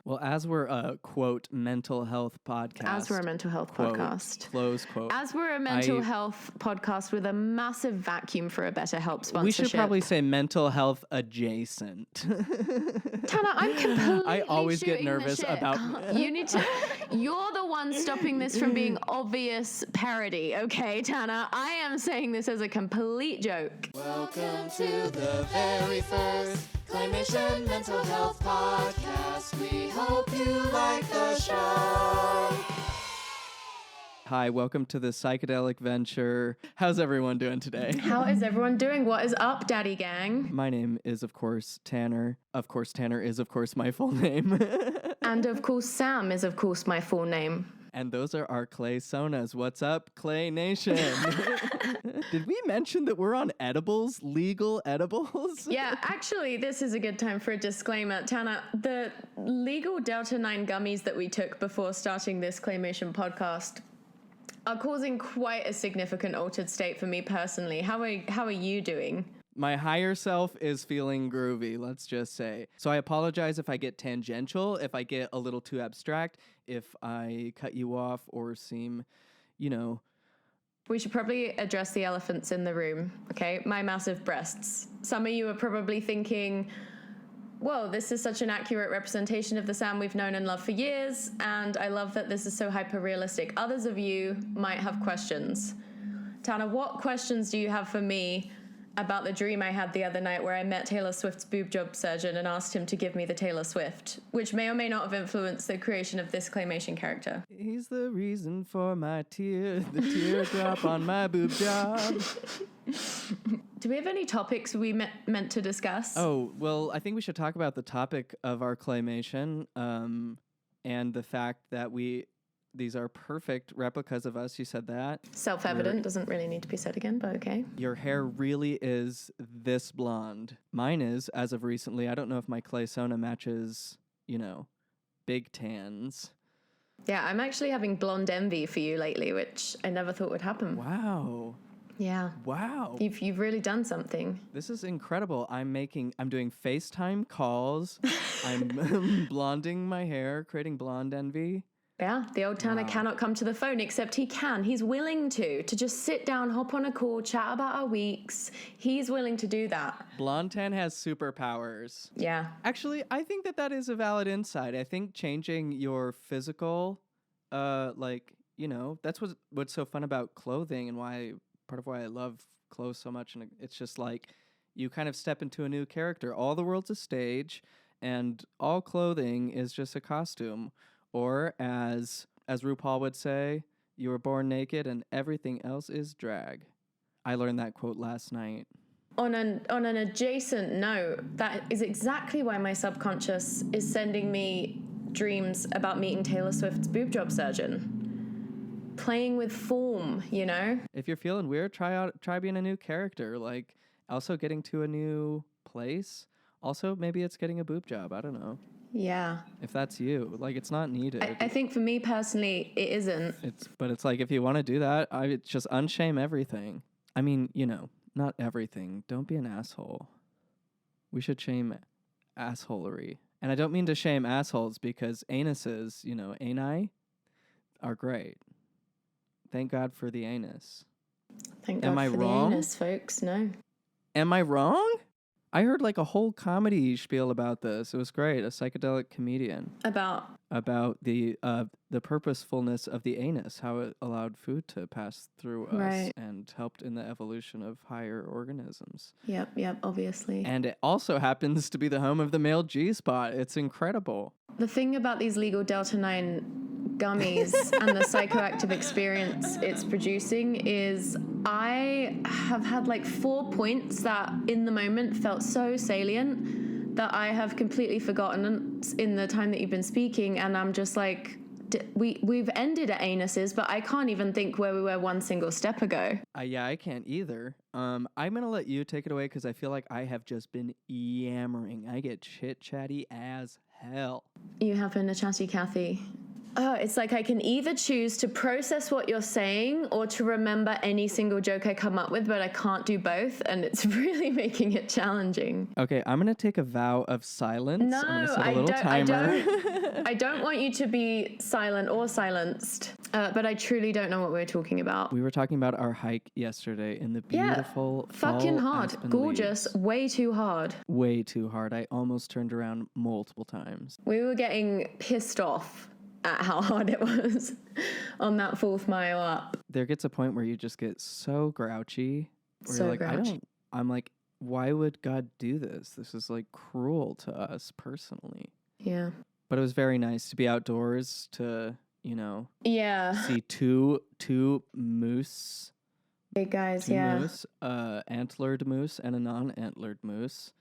Well, as we're a, quote, mental health podcast. As we're a mental health quote, podcast. Close quote. As we're a mental health podcast with a massive vacuum for a BetterHelp sponsorship. We should probably say mental health adjacent. Tana, I'm completely I always get nervous about... You're the one stopping this from being obvious parody, okay, Tana? I am saying this as a complete joke. Welcome to the very first Claymation Mental Health Podcast. We hope you like the show. Hi, welcome to the psychedelic venture. How's everyone doing today? How is everyone doing? What is up, Daddy Gang? My name is, of course, Tanner. Of course, Tanner is, of course, my full name. And, of course, Sam is, of course, my full name. And those are our claysonas. What's up, Clay Nation? Did we mention that we're on edibles, legal edibles? Yeah, actually, this is a good time for a disclaimer. Tana, the legal DELTA-9 gummies that we took before starting this Claymation podcast are causing quite a significant altered state for me personally. How are you doing? My higher self is feeling groovy, let's just say. So I apologize if I get tangential, if I get a little too abstract, if I cut you off or seem, We should probably address the elephants in the room, okay? My massive breasts. Some of you are probably thinking, whoa, this is such an accurate representation of the Sam we've known and loved for years, and I love that this is so hyper-realistic. Others of you might have questions. Tana, what questions do you have for me about the dream I had the other night where I met Taylor Swift's boob job surgeon and asked him to give me the Taylor Swift, which may or may not have influenced the creation of this Claymation character? He's the reason for my tear, the teardrop on my boob job. Do we have any topics we meant to discuss? Oh, well, I think we should talk about the topic of our Claymation and the fact that these are perfect replicas of us. You said that. Self-evident, doesn't really need to be said again, but okay. Your hair really is this blonde. Mine is, as of recently. I don't know if my claysona matches, big tans. Yeah, I'm actually having blonde envy for you lately, which I never thought would happen. Wow. Yeah. Wow. You've really done something. This is incredible. I'm doing FaceTime calls. I'm blonding my hair, creating blonde envy. Yeah, the old Tanner cannot come to the phone, except he can. He's willing to just sit down, hop on a call, chat about our weeks. He's willing to do that. Blonde Tan has superpowers. Yeah. Actually, I think that is a valid insight. I think changing your physical, that's what's so fun about clothing and part of why I love clothes so much. And it's just like you kind of step into a new character. All the world's a stage, and all clothing is just a costume. Or as RuPaul would say, you were born naked and everything else is drag. I learned that quote last night. On an adjacent note, that is exactly why my subconscious is sending me dreams about meeting Taylor Swift's boob job surgeon. Playing with form, If you're feeling weird, try being a new character. Like, also getting to a new place. Also, maybe it's getting a boob job. I don't know. Yeah. If that's you, it's not needed. I think for me personally, it isn't. But it's like, if you want to do that, I just unshame everything. I mean, not everything. Don't be an asshole. We should shame assholery. And I don't mean to shame assholes because anuses, ani, are great. Thank God for the anus. Thank God for the anus, folks. No. Am I wrong? I heard a whole comedy spiel about this. It was great. A psychedelic comedian. About the purposefulness of the anus, how it allowed food to pass through us and helped in the evolution of higher organisms. Yep, obviously. And it also happens to be the home of the male G-spot. It's incredible. The thing about these legal DELTA-9 gummies and the psychoactive experience it's producing is I have had 4 points that in the moment felt so salient that I have completely forgotten in the time that you've been speaking, and I'm just we've ended at anuses, but I can't even think where we were one single step ago. I can't either. I'm gonna let you take it away because I feel like I have just been yammering. I get chit-chatty as hell. You have been a chatty Cathy. It's like I can either choose to process what you're saying or to remember any single joke I come up with, but I can't do both, and it's really making it challenging. Okay, I'm gonna take a vow of silence. No, I'm gonna set a little timer. I don't want you to be silent or silenced, but I truly don't know what we're talking about. We were talking about our hike yesterday in the beautiful fucking fall hard, aspen gorgeous, leaves. way too hard. Way too hard. I almost turned around multiple times. We were getting pissed off at how hard it was on that 4th mile up. There gets a point where you just get so grouchy. Where you're like, Grouchy. I'm like, why would God do this? This is like cruel to us personally. Yeah. But it was very nice to be outdoors to, Yeah. see two moose. Big guys, Two yeah. moose, antlered moose and a non-antlered moose.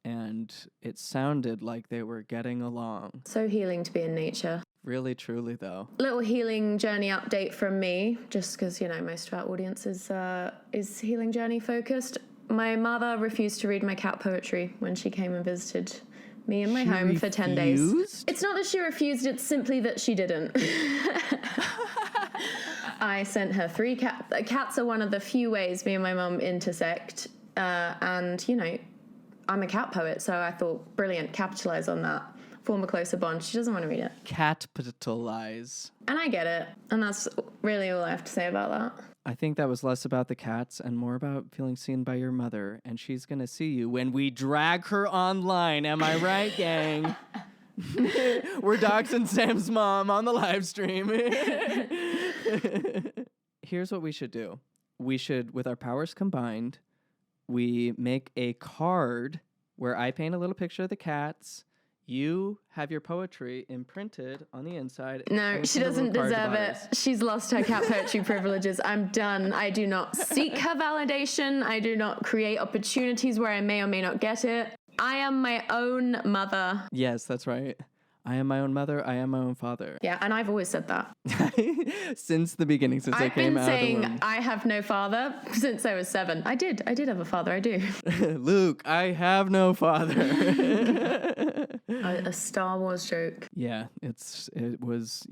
And it sounded like they were getting along. So healing to be in nature. Really, truly, though. Little healing journey update from me, just because, most of our audience is healing journey focused. My mother refused to read my cat poetry when she came and visited me in my home for 10 days. Refused? It's not that she refused, it's simply that she didn't. I sent her 3 cats. Cats are one of the few ways me and my mum intersect. And, I'm a cat poet, so I thought, brilliant, capitalize on that. Form a closer bond. She doesn't want to read it. Capitalize. And I get it. And that's really all I have to say about that. I think that was less about the cats and more about feeling seen by your mother. And she's going to see you when we drag her online. Am I right, gang? We're doxing Sam's mom on the live stream. Here's what we should do. We should, with our powers combined, we make a card where I paint a little picture of the cats. You have your poetry imprinted on the inside. No, she doesn't deserve it. She's lost her cat poetry privileges. I'm done. I do not seek her validation. I do not create opportunities where I may or may not get it. I am my own mother. Yes, that's right. I am my own mother. I am my own father. Yeah, and I've always said that. Since the beginning, since I came out of the womb. I've been saying I have no father since I was 7. I did have a father. I do. Luke, I have no father. A Star Wars joke. Yeah, it was,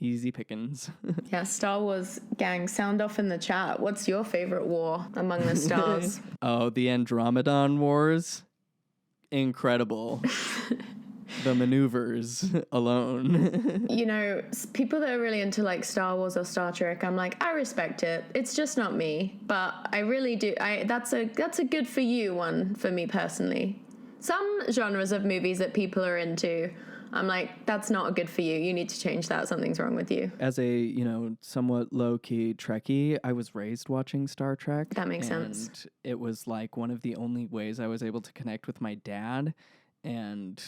easy pickings. Yeah, Star Wars gang, sound off in the chat. What's your favorite war among the stars? Oh, the Andromedon Wars. Incredible. The maneuvers alone. People that are really into like Star Wars or Star Trek, I'm like, I respect it. It's just not me, but I really do. That's a good for you one for me personally. Some genres of movies that people are into, I'm like, that's not good for you. You need to change that. Something's wrong with you. As a, somewhat low-key Trekkie, I was raised watching Star Trek. That makes sense. It was like one of the only ways I was able to connect with my dad, and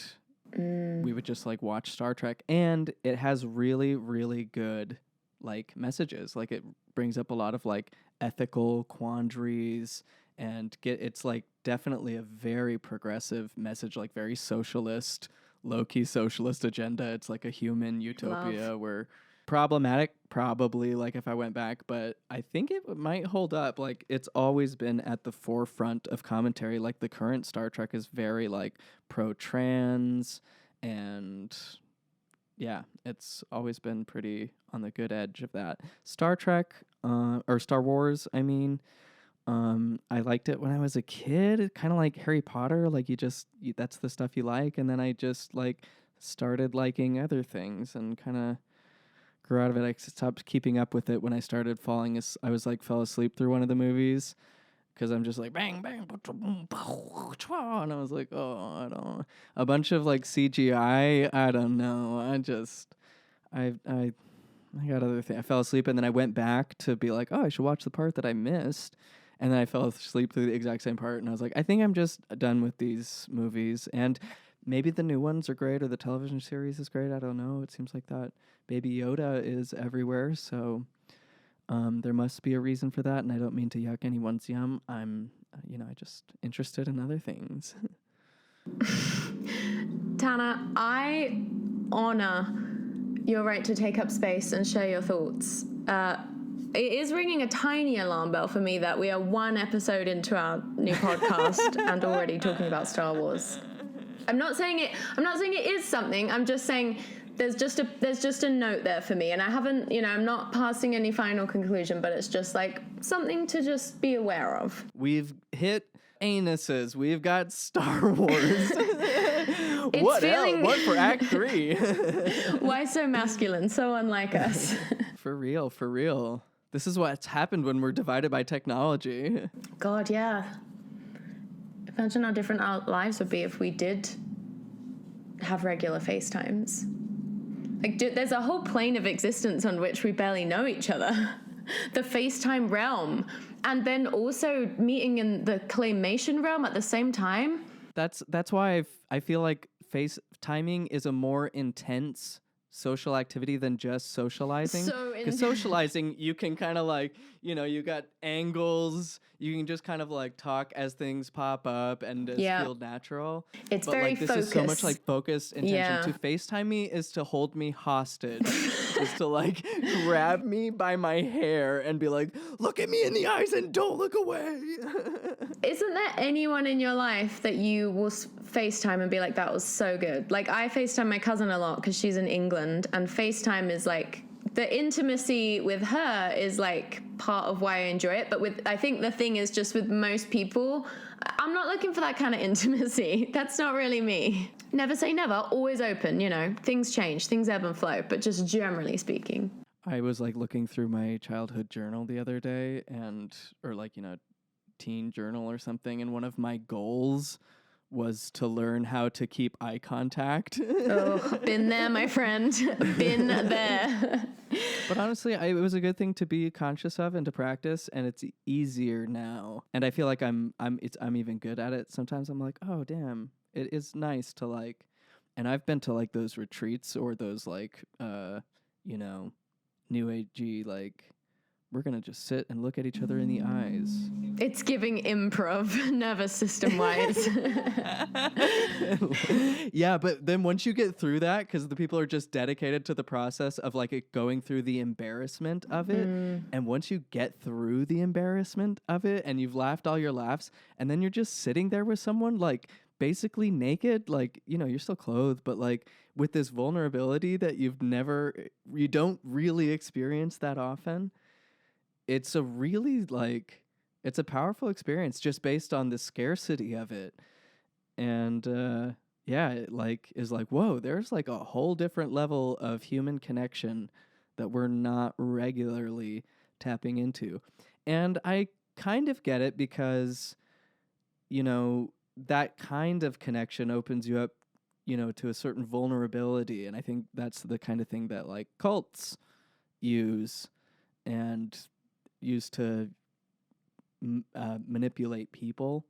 we would just like watch Star Trek, and it has really, really good like messages. Like it brings up a lot of like ethical quandaries, and it's like definitely a very progressive message, like very socialist, low-key socialist agenda. It's like a human utopia where problematic, probably, like if I went back, but I think it might hold up. Like it's always been at the forefront of commentary. Like the current Star Trek is very like pro-trans, and yeah, it's always been pretty on the good edge of that. Star Trek, or Star Wars, I mean, I liked it when I was a kid, kind of like Harry Potter, like that's the stuff you like, and then I just like started liking other things and kind of grew out of it. I stopped keeping up with it when I started fell asleep through one of the movies because I'm just like bang bang boom, and I was like, oh, I don't, a bunch of like CGI, I don't know, I got other things. I fell asleep and then I went back to be like, oh, I should watch the part that I missed. And then I fell asleep through the exact same part. And I was like, I think I'm just done with these movies. And maybe the new ones are great or the television series is great. I don't know. It seems like that Baby Yoda is everywhere. So there must be a reason for that. And I don't mean to yuck anyone's yum. I'm, I just interested in other things. Tana, I honor your right to take up space and share your thoughts. It is ringing a tiny alarm bell for me that we are 1 episode into our new podcast and already talking about Star Wars. I'm not saying it is something. I'm just saying There's just a note there for me, and I haven't, I'm not passing any final conclusion, but it's just like something to just be aware of. We've hit anuses. We've got Star Wars. What else? What for Act 3? Why so masculine? So unlike us. For real, for real. This is what's happened when we're divided by technology. God, yeah. Imagine how different our lives would be if we did have regular FaceTimes. Like, there's a whole plane of existence on which we barely know each other. The FaceTime realm. And then also meeting in the claymation realm at the same time. That's why I feel like FaceTiming is a more intense social activity than just socializing. Because socializing, you can kind of like, you got angles. You can just kind of like talk as things pop up and just feel natural. It's but very like this focused. is so much like focused intention. Yeah. To FaceTime me is to hold me hostage. Is to like grab me by my hair and be like, look at me in the eyes and don't look away. Isn't there anyone in your life that you will FaceTime and be like, that was so good? Like, I FaceTime my cousin a lot because she's in England, and FaceTime is like, the intimacy with her is like part of why I enjoy it. But I think the thing is just with most people, I'm not looking for that kind of intimacy. That's not really me. Never say never, always open, things change, things ebb and flow, but just generally speaking. I was like looking through my childhood journal the other day or like, teen journal or something. And one of my goals was to learn how to keep eye contact. Oh, been there, my friend. Been there. But honestly, it was a good thing to be conscious of and to practice, and it's easier now. And I feel like I'm even good at it. Sometimes I'm like, oh damn, it is nice to like. And I've been to like those retreats or those like, new agey like. We're going to just sit and look at each other in the eyes. It's giving improv, nervous system-wise. Yeah, but then once you get through that, because the people are just dedicated to the process of like going through the embarrassment of it, and once you get through the embarrassment of it and you've laughed all your laughs, and then you're just sitting there with someone like basically naked, like, you're still clothed, but like with this vulnerability that you don't really experience that often. It's a really it's a powerful experience just based on the scarcity of it. And it like is like, whoa, there's like a whole different level of human connection that we're not regularly tapping into. And I kind of get it because, that kind of connection opens you up, to a certain vulnerability. And I think that's the kind of thing that like cults use and used to manipulate people,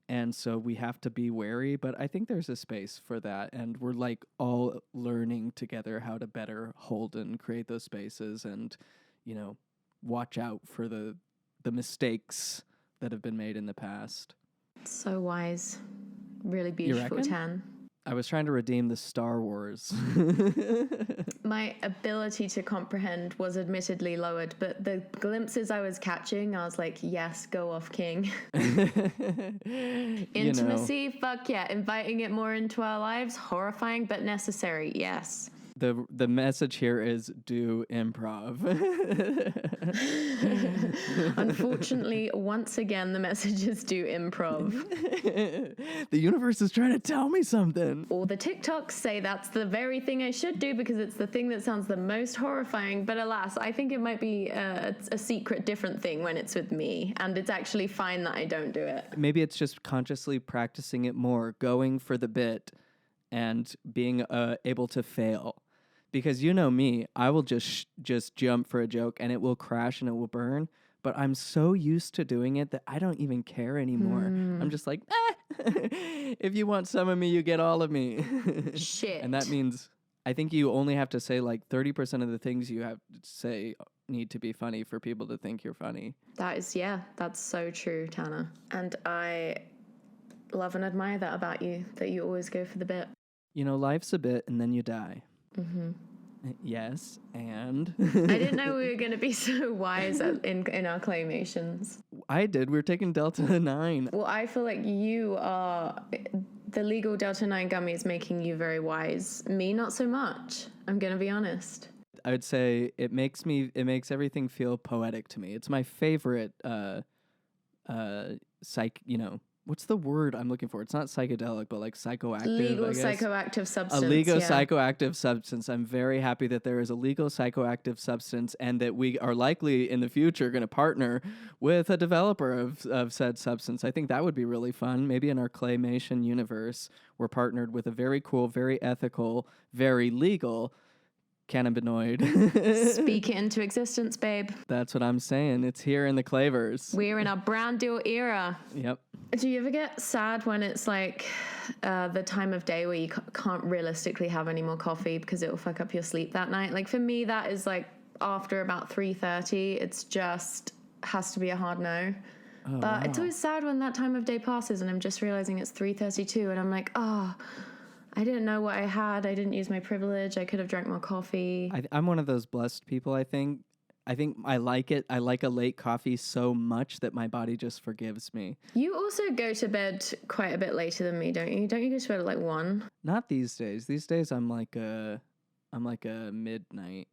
and so we have to be wary, but I think there's a space for that, and we're like all learning together how to better hold and create those spaces and watch out for the mistakes that have been made in the past. So wise. Really beautiful, Tan. I was trying to redeem the Star Wars. My ability to comprehend was admittedly lowered, but the glimpses I was catching, I was like, yes, go off, King. Intimacy, fuck yeah. Inviting it more into our lives, horrifying but necessary, yes. The message here is do improv. Unfortunately, once again, the message is do improv. The universe is trying to tell me something. All the TikToks say that's the very thing I should do because it's the thing that sounds the most horrifying. But alas, I think it might be a secret different thing when it's with me. And it's actually fine that I don't do it. Maybe it's just consciously practicing it more, going for the bit and being able to fail. Because me, I will just jump for a joke and it will crash and it will burn. But I'm so used to doing it that I don't even care anymore. I'm just like, if you want some of me, you get all of me. Shit. And that means I think you only have to say like 30% of the things you have to say need to be funny for people to think you're funny. That's so true, Tana. And I love and admire that about you, that you always go for the bit. Life's a bit and then you die. Mm-hmm. Yes, and I didn't know we were going to be so wise in our claymations. I did. We were taking DELTA-9. Well, I feel like you are The legal Delta-9 gummy is making you very wise. Me, not so much. I'm going to be honest. I would say it makes everything feel poetic to me. It's my favorite what's the word I'm looking for? It's not psychedelic, but like psychoactive. Legal I guess. psychoactive substance. A legal psychoactive substance. I'm very happy that there is a legal psychoactive substance and that we are likely in the future going to partner with a developer of said substance. I think that would be really fun. Maybe in our Claymation universe, we're partnered with a very cool, very ethical, very legal cannabinoid. Speak it into existence, babe. That's what I'm saying. It's here in the Clavers. We're in a brand deal era. Yep. Do you ever get sad when it's like the time of day where you can't realistically have any more coffee because it will fuck up your sleep that night? Like for me, that is like after about 3:30. It's just has to be a hard no. Oh, but wow. It's always sad when that time of day passes and I'm just realizing it's 3:32 and I'm like, I didn't know what I had. I didn't use my privilege. I could have drank more coffee. I'm one of those blessed people, I think. I like it. I like a late coffee so much that my body just forgives me. You also go to bed quite a bit later than me, don't you? Don't you go to bed at like 1? Not these days. These days I'm like a midnight.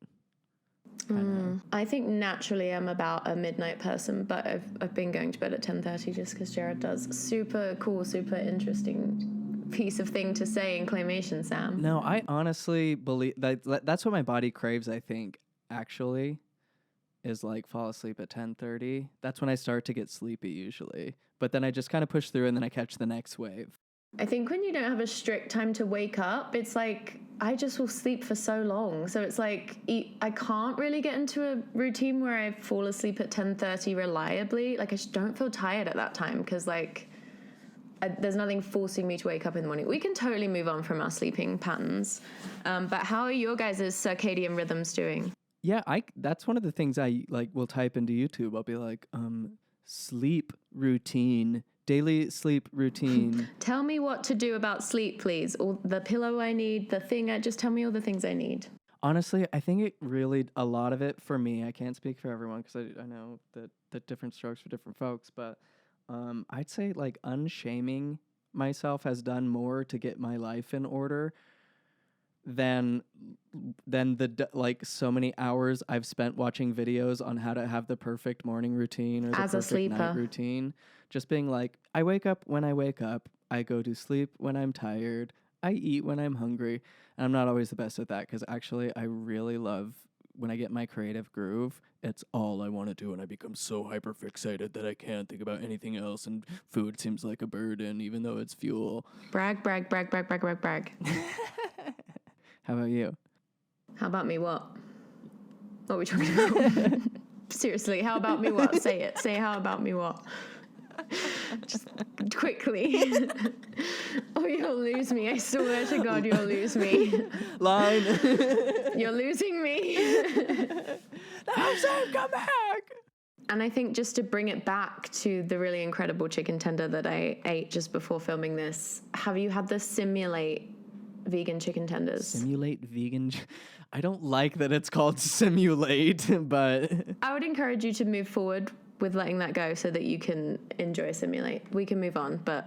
I think naturally I'm about a midnight person, but I've been going to bed at 10:30 just because Jared does. Super cool, super interesting piece of thing to say in Claymation, Sam. No, I honestly believe that's what my body craves, I think, actually, is like fall asleep at 10:30. That's when I start to get sleepy usually. But then I just kind of push through and then I catch the next wave. I think when you don't have a strict time to wake up, it's like I just will sleep for so long. So it's like I can't really get into a routine where I fall asleep at 10:30 reliably. Like I just don't feel tired at that time because like there's nothing forcing me to wake up in the morning. We can totally move on from our sleeping patterns. But how are your guys' circadian rhythms doing? Yeah, that's one of the things I like will type into YouTube. I'll be like, sleep routine, daily sleep routine. Tell me what to do about sleep, please. All the pillow I need, just tell me all the things I need. Honestly, I think it really, a lot of it for me, I can't speak for everyone because I know that different strokes for different folks, but I'd say like unshaming myself has done more to get my life in order than like so many hours I've spent watching videos on how to have the perfect morning routine or the perfect night routine. Just being like, I wake up when I wake up, I go to sleep when I'm tired, I eat when I'm hungry. And I'm not always the best at that because actually I really love when I get my creative groove, it's all I want to do, and I become so hyper fixated that I can't think about anything else, and food seems like a burden, even though it's fuel. Brag, brag, brag, brag, brag, brag, brag. How about you? How about me what? What are we talking about? Seriously, how about me what? Say it. Say how about me what? Just quickly. Oh, you'll lose me. I swear to God, you'll lose me. Line. You're losing me. No, Sam, come back. And I think just to bring it back to the really incredible chicken tender that I ate just before filming this, have you had the Simulate vegan chicken tenders? Simulate vegan? I don't like that it's called Simulate, but... I would encourage you to move forward with letting that go so that you can enjoy Simulate. We can move on, but...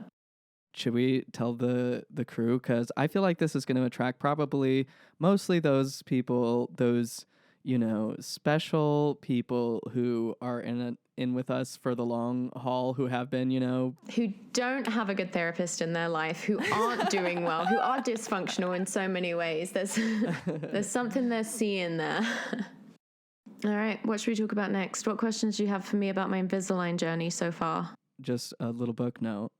Should we tell the crew? Because I feel like this is going to attract probably mostly those people, those, special people who are in with us for the long haul, who have been, who don't have a good therapist in their life, who aren't doing well, who are dysfunctional in so many ways. There's something they're seeing there. All right, what should we talk about next? What questions do you have for me about my Invisalign journey so far? Just a little book note.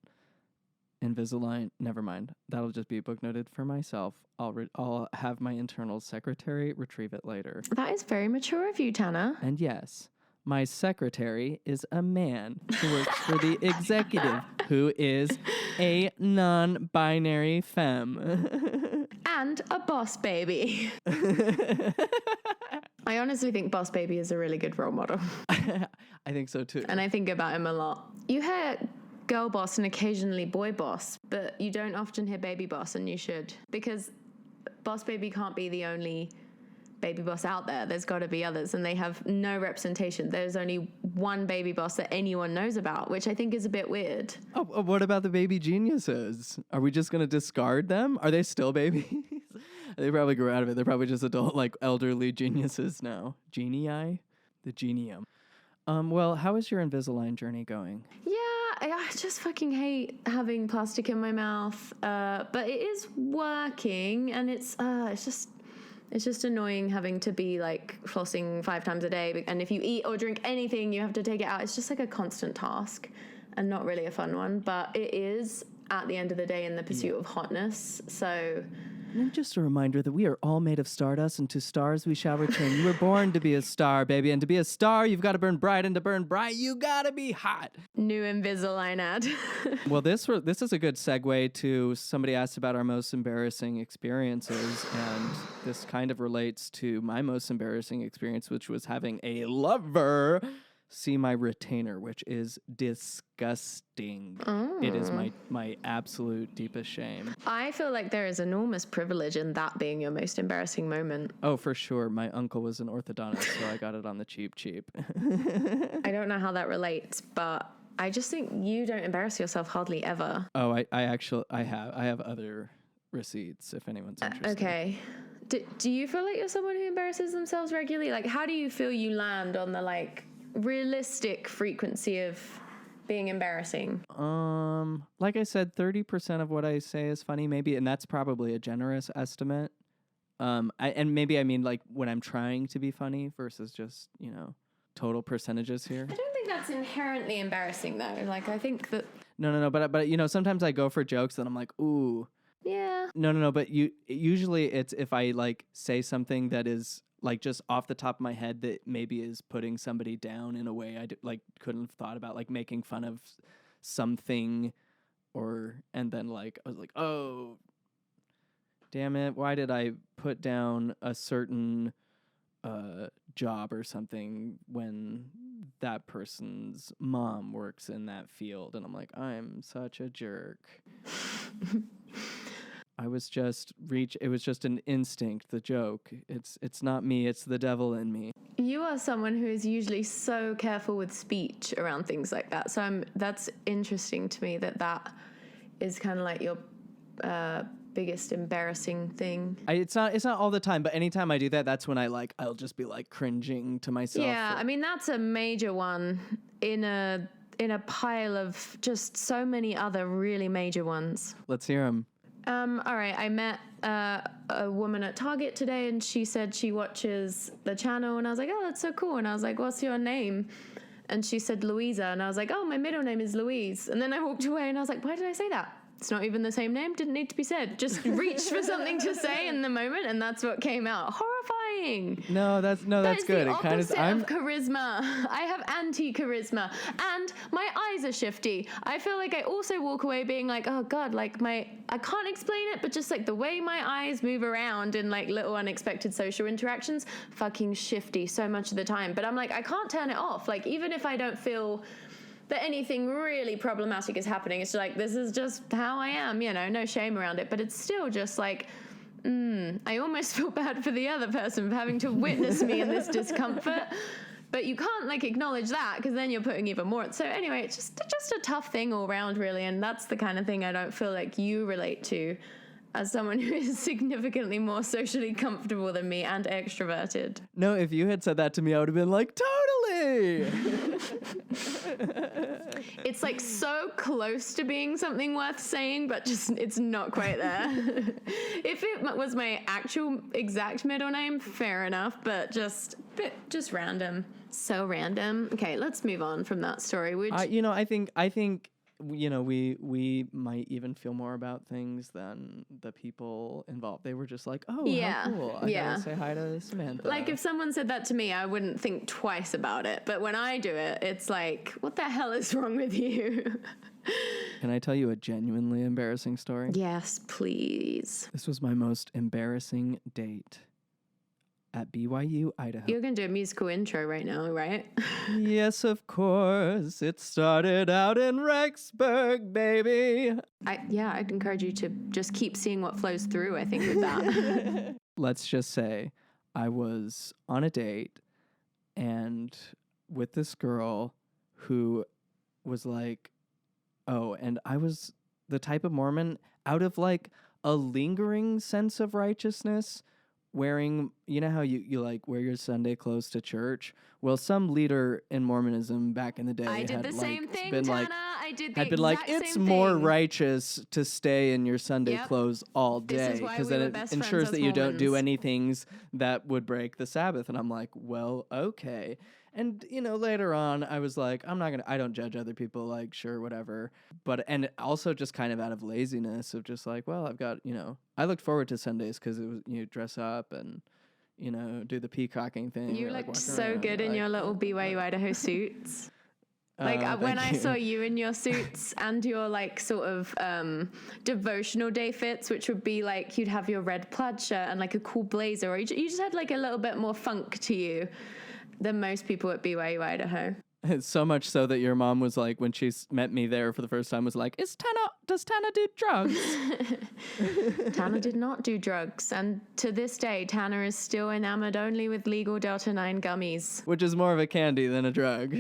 Invisalign, never mind. That'll just be book noted for myself. I'll have my internal secretary retrieve it later. That is very mature of you, Tanner. And yes, my secretary is a man who works for the executive, who is a non-binary femme. And a boss baby. I honestly think Boss Baby is a really good role model. I think so too. And I think about him a lot. You hear girl boss and occasionally boy boss, but you don't often hear baby boss, and you should. Because Boss Baby can't be the only baby boss out there. There's got to be others, and they have no representation. There's only one baby boss that anyone knows about, which I think is a bit weird. Oh, what about the baby geniuses? Are we just going to discard them? Are they still babies? They probably grew out of it. They're probably just adult, like elderly geniuses now. Genii? The genium. Well, how is your Invisalign journey going? Yeah, I just fucking hate having plastic in my mouth, but it is working, and it's just annoying having to be like flossing 5 times a day, and if you eat or drink anything, you have to take it out. It's just like a constant task, and not really a fun one, but it is at the end of the day in the pursuit of hotness. So. And just a reminder that we are all made of stardust, and to stars we shall return. You were born to be a star, baby, and to be a star, you've got to burn bright, and to burn bright, you gotta be hot. New Invisalign ad. Well, this is a good segue to somebody asked about our most embarrassing experiences, and this kind of relates to my most embarrassing experience, which was having a lover see my retainer, which is disgusting. It is my absolute deepest shame. I feel like there is enormous privilege in that being your most embarrassing moment. Oh, for sure. My uncle was an orthodontist, so I got it on the cheap. I don't know how that relates, but I just think you don't embarrass yourself hardly ever. Oh, I have other receipts if anyone's interested. Okay. Do you feel like you're someone who embarrasses themselves regularly? Like, how do you feel you land on the like realistic frequency of being embarrassing? Like I said, 30% of what I say is funny, maybe, and that's probably a generous estimate. And maybe I mean like when I'm trying to be funny versus just, total percentages here. I don't think that's inherently embarrassing though. Like I think that No, but sometimes I go for jokes and I'm like, ooh. Yeah. No, but usually it's if I like say something that is like just off the top of my head that maybe is putting somebody down in a way I couldn't have thought about, like making fun of something, and then like I was like, oh, damn it, why did I put down a certain job or something when that person's mom works in that field? And I'm like, I'm such a jerk. I was just it was just an instinct, the joke. It's not me, it's the devil in me. You are someone who is usually so careful with speech around things like that. So that's interesting to me that is kind of like your biggest embarrassing thing. It's not all the time, but anytime I do that, that's when I'll just be like cringing to myself. Yeah, I mean that's a major one in a pile of just so many other really major ones. Let's hear them. All right, I met a woman at Target today, and she said she watches the channel, and I was like, oh, that's so cool. And I was like, what's your name? And she said Louisa, and I was like, oh, my middle name is Louise. And then I walked away, and I was like, why did I say that? It's not even the same name. Didn't need to be said. Just reached for something to say in the moment, and that's what came out. Horrifying. No, that's good. The it kind of charisma. I have anti-charisma, and my eyes are shifty. I feel like I also walk away being like, oh god, like I can't explain it, but just like the way my eyes move around in like little unexpected social interactions, fucking shifty so much of the time. But I'm like, I can't turn it off. Like even if I don't feel that anything really problematic is happening, it's like, this is just how I am, no shame around it. But it's still just like, I almost feel bad for the other person for having to witness me in this discomfort. But you can't like acknowledge that because then you're putting even more. So anyway, it's just a tough thing all around, really. And that's the kind of thing I don't feel like you relate to as someone who is significantly more socially comfortable than me and extroverted. No, if you had said that to me, I would have been like, totally. It's like so close to being something worth saying, but just it's not quite there. If it was my actual exact middle name, fair enough, but just random. So random. Okay, let's move on from that story. I think we might even feel more about things than the people involved. They were just like, oh, yeah, how cool. I gotta say hi to Samantha. Like if someone said that to me, I wouldn't think twice about it. But when I do it, it's like, what the hell is wrong with you? Can I tell you a genuinely embarrassing story? Yes, please. This was my most embarrassing date at BYU, Idaho. You're going to do a musical intro right now, right? Yes, of course. It started out in Rexburg, baby. I'd encourage you to just keep seeing what flows through, I think, with that. Let's just say I was on a date and with this girl who was like, oh, and I was the type of Mormon out of like a lingering sense of righteousness, wearing, you know how you like wear your Sunday clothes to church? Well, some leader in Mormonism back in the day I did had the same thing, been Tana. like, I did the had been like, exact it's same more thing. righteous to stay in your Sunday Yep. clothes all This day is why because we then were it best friends ensures as that you don't do Mormons. any things that would break the Sabbath. And I'm like, well, okay. And, you know, later on, I was like, I don't judge other people, like, sure, whatever. But, and also just kind of out of laziness of just like, well, I've got, you know, I looked forward to Sundays because it was, you dress up and, you know, do the peacocking thing. You or, like, looked walk so around, good in like, your little BYU Idaho suits. Like when thank I you. saw you in your suits and your like sort of devotional day fits, which would be like you'd have your red plaid shirt and like a cool blazer, or you just had like a little bit more funk to you than most people at BYU Idaho. So much so that your mom was like, when she met me there for the first time, was like, does Tana do drugs? Tana did not do drugs, and to this day, Tana is still enamored only with legal DELTA-9 gummies. Which is more of a candy than a drug.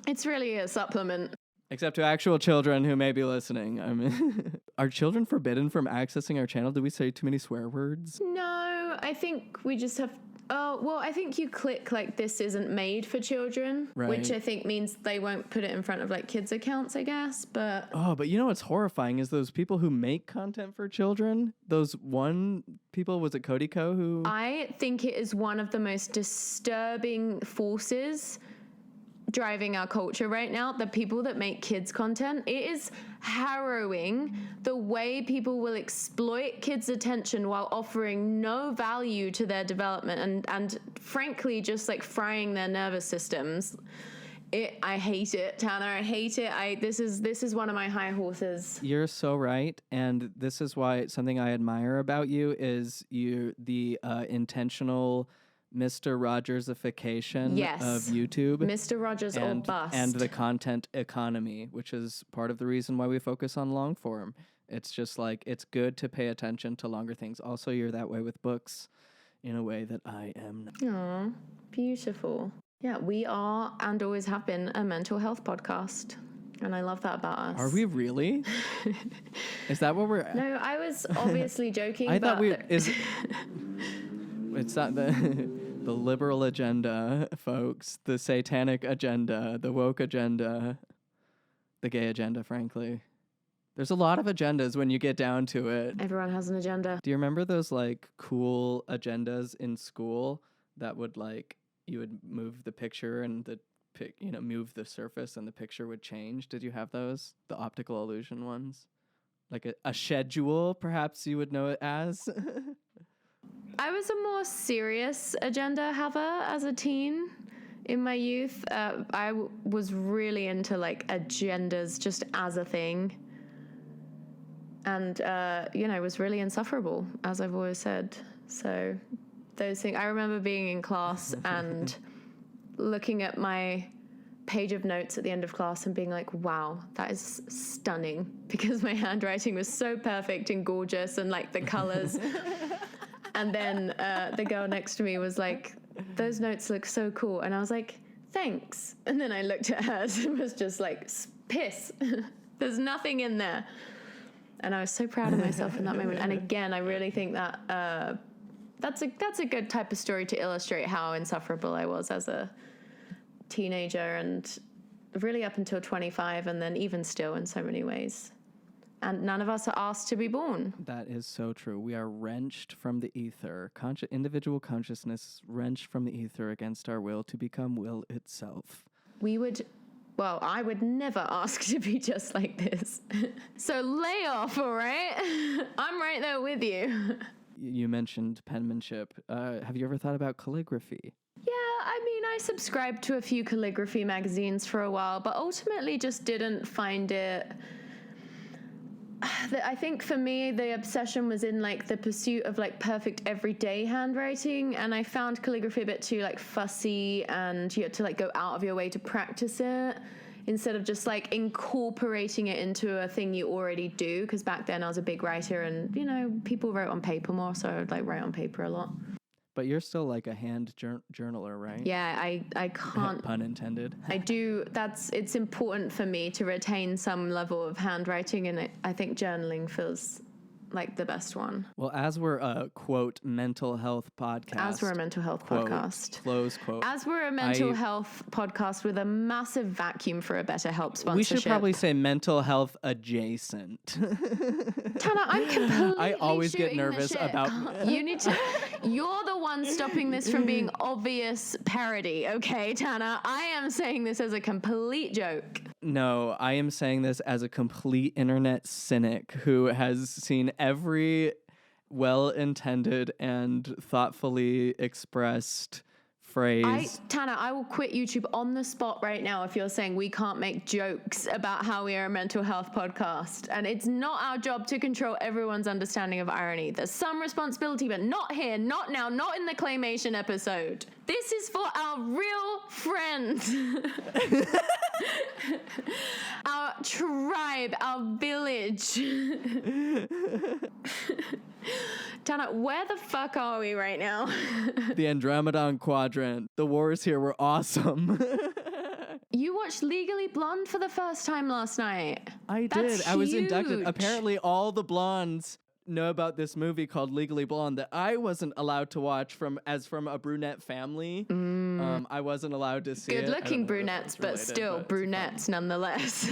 It's really a supplement. Except to actual children who may be listening. I mean, are children forbidden from accessing our channel? Do we say too many swear words? No, I think we just have... Oh, well, I think you click, like, this isn't made for children, Right. which I think means they won't put it in front of, like, kids' accounts, I guess, but... Oh, but you know what's horrifying is those people who make content for children. Those one people, was it Cody Co who... I think it is one of the most disturbing forces driving our culture right now, the people that make kids content. It is harrowing the way people will exploit kids' attention while offering no value to their development and frankly just like frying their nervous systems. I hate it, Tana. I hate it. This is one of my high horses. You're so right, and this is why something I admire about you is the intentional Mr. Rogers-ification Yes. of YouTube. Mr. Rogers or bust. And the content economy, which is part of the reason why we focus on long form. It's just like, it's good to pay attention to longer things. Also, you're that way with books in a way that I am not. Aw, beautiful. Yeah, we are and always have been a mental health podcast. And I love that about us. Are we really? Is that what we're... No, I was obviously joking. I thought but it's not the liberal agenda, folks, the satanic agenda, the woke agenda, the gay agenda, frankly. There's a lot of agendas when you get down to it. Everyone has an agenda. Do you remember those like cool agendas in school that would like, you would move the picture and move the surface and the picture would change? Did you have those? The optical illusion ones? Like a schedule, perhaps you would know it as? I was a more serious agenda haver as a teen in my youth. I was really into like agendas just as a thing. And, it was really insufferable, as I've always said. So those things, I remember being in class and looking at my page of notes at the end of class and being like, wow, that is stunning, because my handwriting was so perfect and gorgeous and like the colors. And then the girl next to me was like, those notes look so cool. And I was like, thanks. And then I looked at hers and was just like, piss. There's nothing in there. And I was so proud of myself in that moment. And again, I really think that that's a good type of story to illustrate how insufferable I was as a teenager, and really up until 25, and then even still in so many ways. And none of us are asked to be born. That is so true. We are wrenched from the ether. Individual consciousness wrenched from the ether against our will to become will itself. I would never ask to be just like this. So lay off, all right? I'm right there with you. You mentioned penmanship. Have you ever thought about calligraphy? Yeah, I mean, I subscribed to a few calligraphy magazines for a while, but ultimately just didn't find it... I think for me, the obsession was in like the pursuit of like perfect everyday handwriting, and I found calligraphy a bit too like fussy, and you had to like go out of your way to practice it instead of just like incorporating it into a thing you already do. Because back then I was a big writer, and people wrote on paper more, so I would like write on paper a lot. But you're still like a hand journaler, right? Yeah, I can't. Pun intended. I do. It's important for me to retain some level of handwriting, and I think journaling feels like the best one. Well, as we're a, quote, mental health podcast. As we're a mental health quote, podcast. Close quote. As we're a mental health podcast with a massive vacuum for a BetterHelp sponsorship. We should probably say mental health adjacent. Tana, I'm completely I always get shooting nervous the shit. about... You're the one stopping this from being obvious parody, okay, Tana? I am saying this as a complete joke. No, I am saying this as a complete internet cynic who has seen every well-intended and thoughtfully expressed phrase. Tana, I will quit YouTube on the spot right now if you're saying we can't make jokes about how we are a mental health podcast. And it's not our job to control everyone's understanding of irony. There's some responsibility, but not here, not now, not in the Claymation episode. This is for our real friends. Our tribe, our village. Tana, where the fuck are we right now? The Andromedon Quadrant. The wars here were awesome. You watched Legally Blonde for the first time last night. I did. I was inducted. Apparently all the blondes know about this movie called Legally Blonde that I wasn't allowed to watch from a brunette family. I wasn't allowed to see it. Good-looking brunettes, but still brunettes nonetheless.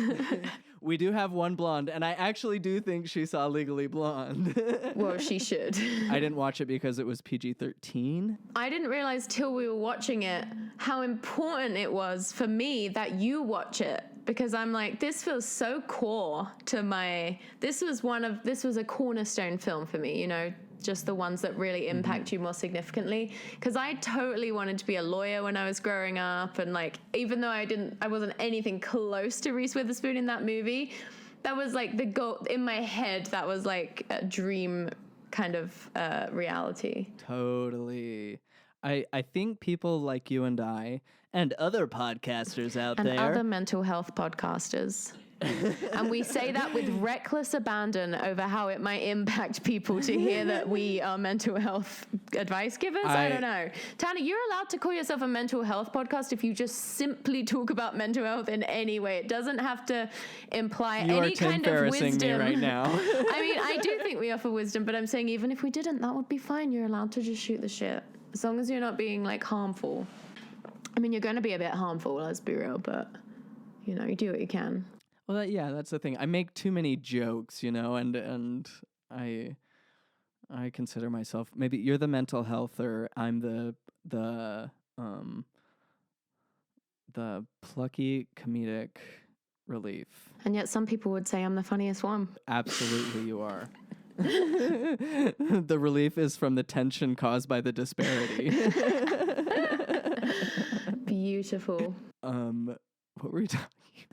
We do have one blonde, and I actually do think she saw Legally Blonde. Well, she should. I didn't watch it because it was PG-13. I didn't realize till we were watching it how important it was for me that you watch it. Because I'm like, this feels so core to my... This was a cornerstone film for me, you know, just the ones that really impact you more significantly. Because I totally wanted to be a lawyer when I was growing up, and like, even though I wasn't anything close to Reese Witherspoon in that movie, that was like the goal in my head. That was like a dream kind of reality. Totally. I think people like you and I and other podcasters out and there. And other mental health podcasters. And we say that with reckless abandon over how it might impact people to hear that we are mental health advice givers. I don't know. Tana, you're allowed to call yourself a mental health podcast if you just simply talk about mental health in any way. It doesn't have to imply any kind of wisdom. Me right now. I mean, I do think we offer wisdom, but I'm saying even if we didn't, that would be fine. You're allowed to just shoot the shit. As long as you're not being like harmful. I mean, you're going to be a bit harmful, let's be real, but you know, you do what you can. Well, that's the thing. I make too many jokes, you know, and I consider myself, maybe you're the mental healther, I'm the plucky comedic relief. And yet some people would say I'm the funniest one. Absolutely you are. The relief is from the tension caused by the disparity. Beautiful. What were we talking?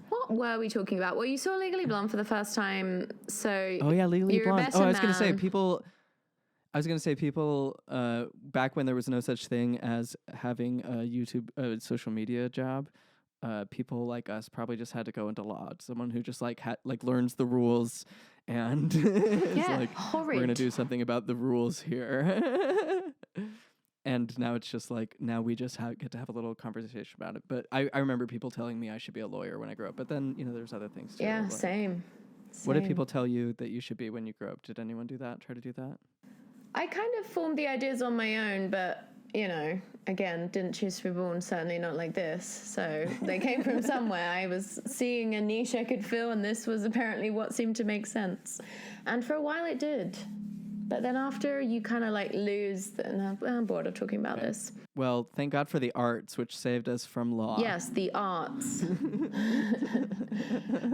What were we talking about? Well, you saw Legally Blonde for the first time, so oh yeah, Legally Blonde. I was gonna say people. Back when there was no such thing as having a YouTube social media job, people like us probably just had to go into law. Someone who just learns the rules and is like, horrid. We're gonna do something about the rules here. And now it's just like, now we just get to have a little conversation about it. But I remember people telling me I should be a lawyer when I grow up. But then, you know, there's other things too. Yeah, same. What did people tell you that you should be when you grow up? Did anyone try to do that? I kind of formed the ideas on my own, but, you know, again, didn't choose to be born, certainly not like this. So they came from somewhere. I was seeing a niche I could fill, and this was apparently what seemed to make sense. And for a while it did. But then after, you kind of like lose, and I'm bored of talking about this. Well, thank God for the arts, which saved us from law. Yes, the arts.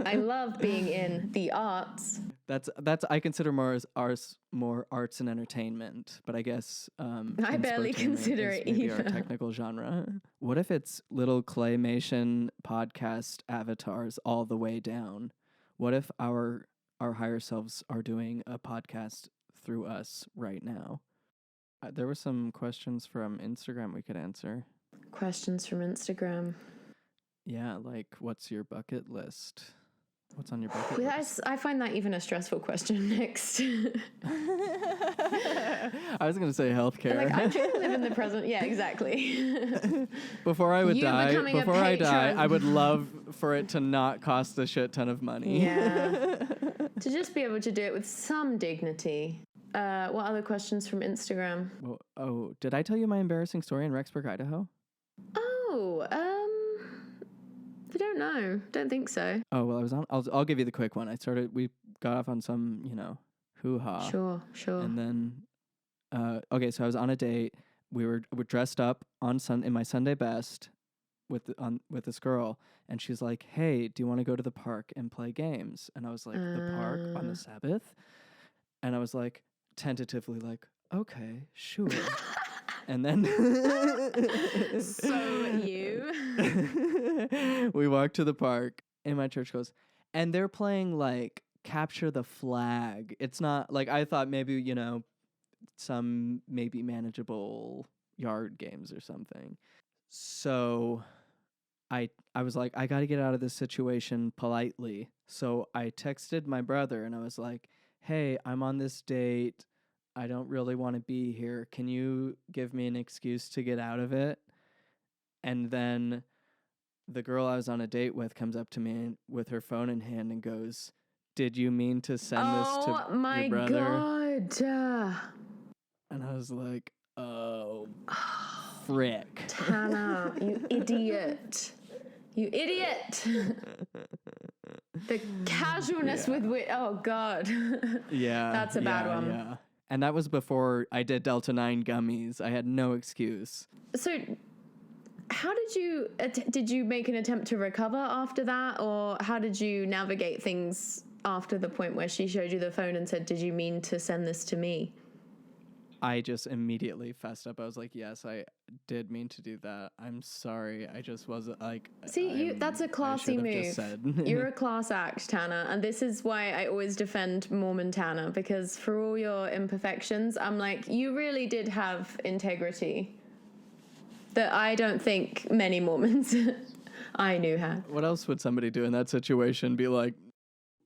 I love being in the arts. That's I consider more arts and entertainment, but I guess I barely consider it maybe either. Our technical genre. What if it's little Claymation podcast avatars all the way down? What if our higher selves are doing a podcast through us right now? There were some questions from Instagram we could answer. Questions from Instagram. Yeah, like, what's your bucket list? What's on your bucket Well, list? I find that even a stressful question next. I was gonna say healthcare. Like, I'm trying to live in the present. Yeah, exactly. Before I would You die, becoming a before I die, patron. I would love for it to not cost a shit ton of money. Yeah. To just be able to do it with some dignity. What other questions from Instagram? Oh, did I tell you my embarrassing story in Rexburg, Idaho? Oh, I don't know. Don't think so. Oh, well, I was on. I'll give you the quick one. We got off on some, hoo-ha. Sure. And then, okay, so I was on a date. We're dressed up in my Sunday best with this girl, and she's like, "Hey, do you want to go to the park and play games?" And I was like, "The park on the Sabbath?" And I was like, tentatively, like, "Okay, sure." And then So you. we walked to the park, and my church goes, and they're playing like capture the flag. It's not like I thought maybe, some maybe manageable yard games or something. So I was like, I got to get out of this situation politely. So I texted my brother and I was like, "Hey, I'm on this date. I don't really want to be here. Can you give me an excuse to get out of it?" And then the girl I was on a date with comes up to me with her phone in hand and goes, "Did you mean to send this to my your brother?" God. And I was like, "Oh, frick." Tanner, you idiot. You idiot. The casualness with which, oh God. Yeah. That's a bad one. Yeah. And that was before I did DELTA-9 gummies. I had no excuse. So how did you make an attempt to recover after that, or how did you navigate things after the point where she showed you the phone and said, "Did you mean to send this to me?" I just immediately fessed up. I was like, "Yes, I did mean to do that. I'm sorry. I just wasn't like." See, that's a classy move. Just said. You're a class act, Tanner, and this is why I always defend Mormon Tanner, because for all your imperfections, I'm like, you really did have integrity that I don't think many Mormons I knew had. What else would somebody do in that situation? Be like,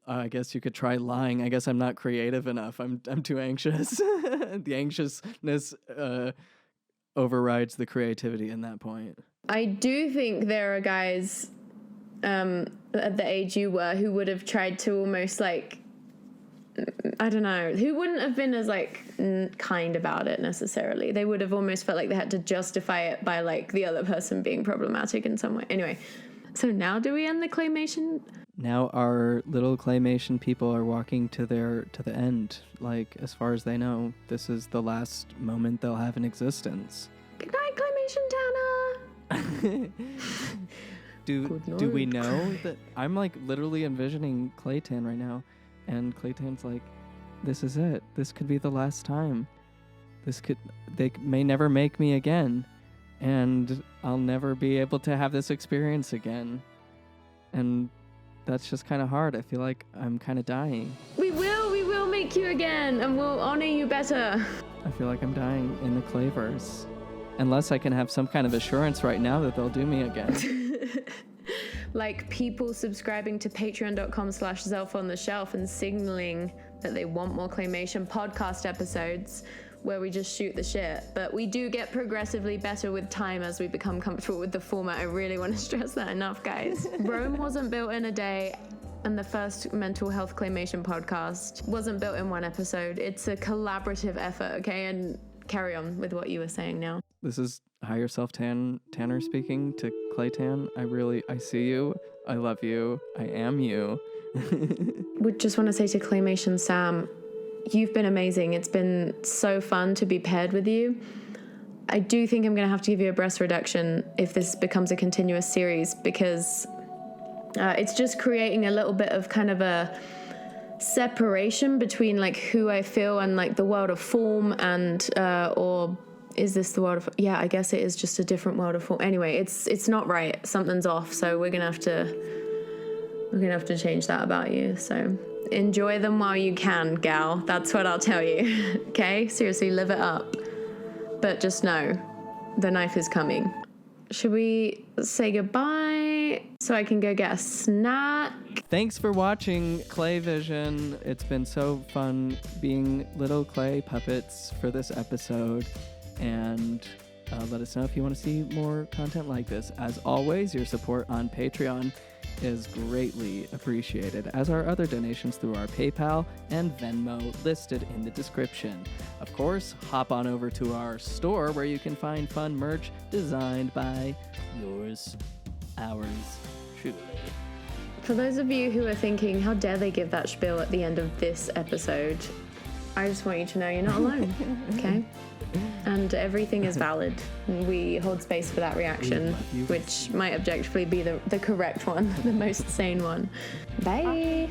I guess you could try lying. I guess I'm not creative enough. I'm too anxious. The anxiousness overrides the creativity in that point. I do think there are guys at the age you were who would have tried to almost like, I don't know, who wouldn't have been as like kind about it necessarily. They would have almost felt like they had to justify it by like the other person being problematic in some way. Anyway, so now do we end the claymation? Now our little claymation people are walking to the end. Like, as far as they know, this is the last moment they'll have in existence. Good night, claymation Tanner. Do we know that I'm like literally envisioning Clayton right now, and Clayton's like, "This is it. This could be the last time. They may never make me again, and I'll never be able to have this experience again." And that's just kind of hard. I feel like I'm kind of dying. We will make you again, and we'll honor you better. I feel like I'm dying in the Clayverse. Unless I can have some kind of assurance right now that they'll do me again. Like people subscribing to patreon.com/zelphontheshelf and signaling that they want more Claymation podcast episodes where we just shoot the shit. But we do get progressively better with time as we become comfortable with the format. I really want to stress that enough, guys. Rome wasn't built in a day, and the first mental health Claymation podcast wasn't built in one episode. It's a collaborative effort, okay? And carry on with what you were saying now. This is Higher Self Tanner speaking to Claytan. I see you. I love you. I am you. Would just want to say to Claymation Sam, you've been amazing. It's been so fun to be paired with you. I do think I'm going to have to give you a breast reduction if this becomes a continuous series, because it's just creating a little bit of kind of a separation between like who I feel and like the world of form, and or is this the world of, yeah, I guess it is just a different world of form. Anyway, it's not right. Something's off. So we're gonna have to change that about you. So enjoy them while you can, gal. That's what I'll tell you. Okay? Seriously, live it up. But just know the knife is coming. should we say goodbye so I can go get a snack? Thanks for watching Clayvision. It's been so fun being little clay puppets for this episode. And let us know if you want to see more content like this. As always, your support on Patreon is greatly appreciated, as are other donations through our PayPal and Venmo listed in the description. Of course, hop on over to our store where you can find fun merch designed by ours truly. For those of you who are thinking, how dare they give that spiel at the end of this episode, I just want you to know you're not alone, okay? And everything is valid. We hold space for that reaction, which might objectively be the correct one, the most sane one. Bye!